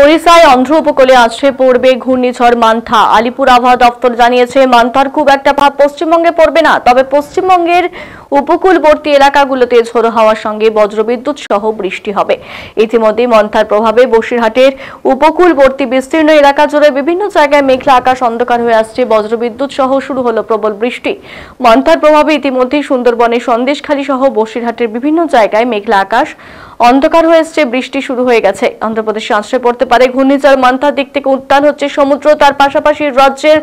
ওড়িশায় অন্ধ্র উপকূলে আছড়ে পড়বে ঘূর্ণিঝড় মান্থা। আলিপুর আবহাওয়া দপ্তর জানিয়েছে মান্থার খুব একটা ভাব পশ্চিমবঙ্গে পড়বে না, তবে পশ্চিমবঙ্গের উপকূলবর্তী এলাকাগুলোতে ঝোড়ো হাওয়ার সঙ্গে বজ্রবিদ্যুৎ সহ বৃষ্টি হবে। ইতিমধ্যে মান্থার প্রভাবে বসিরহাটের উপকূলবর্তী বিস্তীর্ণ এলাকা জুড়ে বিভিন্ন জায়গায় মেঘলা আকাশ অন্ধকার হয়ে আসছে। বজ্রবিদ্যুৎ সহ শুরু হলো প্রবল বৃষ্টি। মান্থার প্রভাবে ইতিমধ্যে সুন্দরবনের সন্দেশখালী সহ বসিরহাটের বিভিন্ন জায়গায় মেঘলা আকাশ অন্ধকার হয়ে এসছে, বৃষ্টি শুরু হয়ে গেছে। অন্ধ্রপ্রদেশে আশ্রয় পড়তে পারে ঘূর্ণিঝড় মান্থার দিক থেকে উত্তাল হচ্ছে সমুদ্র। তার পাশাপাশি রাজ্যের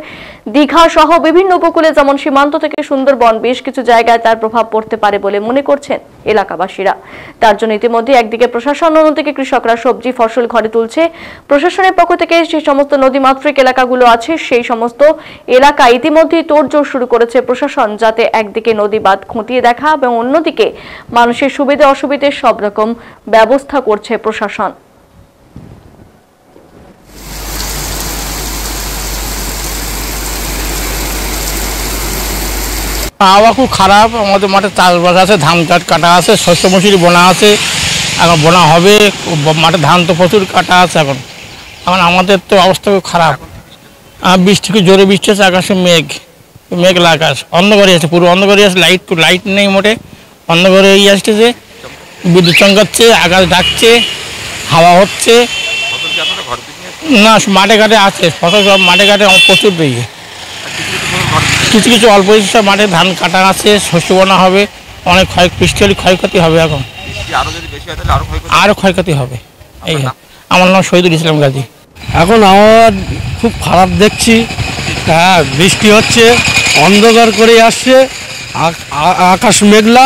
দীঘা সহ বিভিন্ন উপকূলে যেমন সীমান্ত থেকে সুন্দরবন বেশ কিছু জায়গায় তার প্রভাব পড়তে পারে বলে মনে করছেন এলাকাবাসীরা। তার জন্য ইতিমধ্যে একদিকে প্রশাসন, অন্যদিকে কৃষকরা সবজি ফসল ঘরে তুলছে। প্রশাসনের পক্ষ থেকে যে সমস্ত নদীমাতৃক এলাকাগুলো আছে সেই সমস্ত এলাকা ইতিমধ্যেই তোড়জোড় শুরু করেছে প্রশাসন, যাতে একদিকে নদী বাঁধ খতিয়ে দেখা এবং অন্যদিকে মানুষের সুবিধা অসুবিধে সব রকম ব্যবস্থা করছে প্রশাসন। আবহাওয়া খুব খারাপ। আমাদের মাঠে চাষবাস আছে, ধান কাটা আছে, শস্য মসুরি বোনা আছে, এখন বোনা হবে। মাঠে ধান তো প্রচুর কাটা আছে। এখন আমাদের তো অবস্থা খুব খারাপ। বৃষ্টি খুব জোরে বৃষ্টি আছে, আকাশে মেঘলা আকাশ, অন্ধকারে আছে, পুরো অন্ধকারে আছে। লাইট নেই মোটে, অন্ধকারে আসতেছে, বিদ্যুৎ চমকাচ্ছে, আকাশ ডাকছে, হাওয়া হচ্ছে না। মাঠে ঘাটে আছে ফসল, সব মাঠে ঘাটে প্রচুর পেয়ে। কিছু কিছু অল্প সব মাঠে ধান কাটা আছে, শস্য বোনা হবে। অনেক বৃষ্টি হলে ক্ষয়ক্ষতি হবে। এখন আরো ক্ষয়ক্ষতি হবে। এই আমার নাম শহীদুল ইসলাম গাজী। এখন আবহাওয়া খুব খারাপ দেখছি। হ্যাঁ, বৃষ্টি হচ্ছে, অন্ধকার করে আসছে, আকাশ মেঘলা।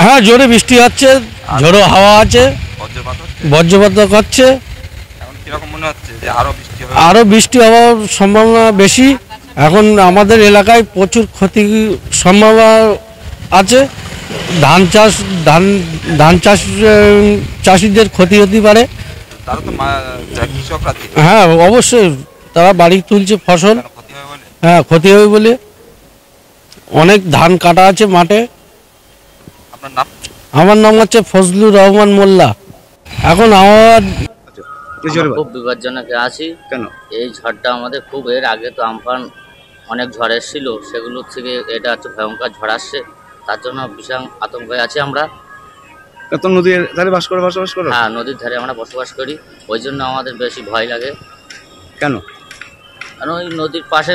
হ্যাঁ, জোরে বৃষ্টি হচ্ছে, ঝোড়ো হাওয়া আছে, বজ্রপাত করছে। আরো বৃষ্টি হওয়ার সম্ভাবনা বেশি। এখন আমাদের এলাকায় প্রচুর ক্ষতি সম্ভাবনা আছে। ধান চাষ চাষিদের ক্ষতি হতে পারে। হ্যাঁ, অবশ্যই তারা বাড়ি তুলছে ফসল। হ্যাঁ, ক্ষতি হবে বলে অনেক ধান কাটা আছে মাঠে। আমার নাম হচ্ছে ফজলুর রহমান মোল্লা। এখন আবহাওয়া খুব বিপজ্জনক আছি। কেন? এই ঝড়টা আমাদের খুব, এর আগে তো আমফান অনেক ঝড় এসেছিল, সেগুলোর থেকে এটা হচ্ছে ভয়ঙ্কর ঝড় আসছে। তার জন্য ভীষণ আতঙ্কে আছি আমরা। তো নদীর ধারে বসবাস করো? হ্যাঁ, নদীর ধারে আমরা বসবাস করি, ওই জন্য আমাদের বেশি ভয় লাগে। কেন? কারণ ওই নদীর পাশে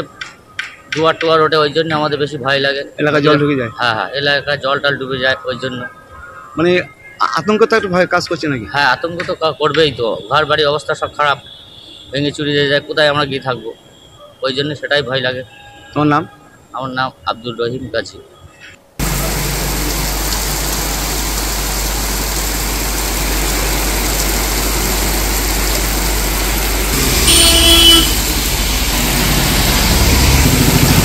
দুয়ার ওঠে, ওই জন্য আমাদের বেশি ভয় লাগে। এলাকায় জল ঢুকে যায়? হ্যাঁ, এলাকায় জল ডুবে যায়, ওই জন্য। মানে আতঙ্ক তো একটু ভয় কাজ করছে নাকি? হ্যাঁ, আতঙ্ক তো করবেই। তো ঘর বাড়ির অবস্থা সব খারাপ, ভেঙে চুরি হয়ে যায়, কোথায় আমরা গিয়ে থাকবো, ওই জন্য সেটাই ভয় লাগে। তোমার নাম? আমার নাম আব্দুল রহিম গাজী।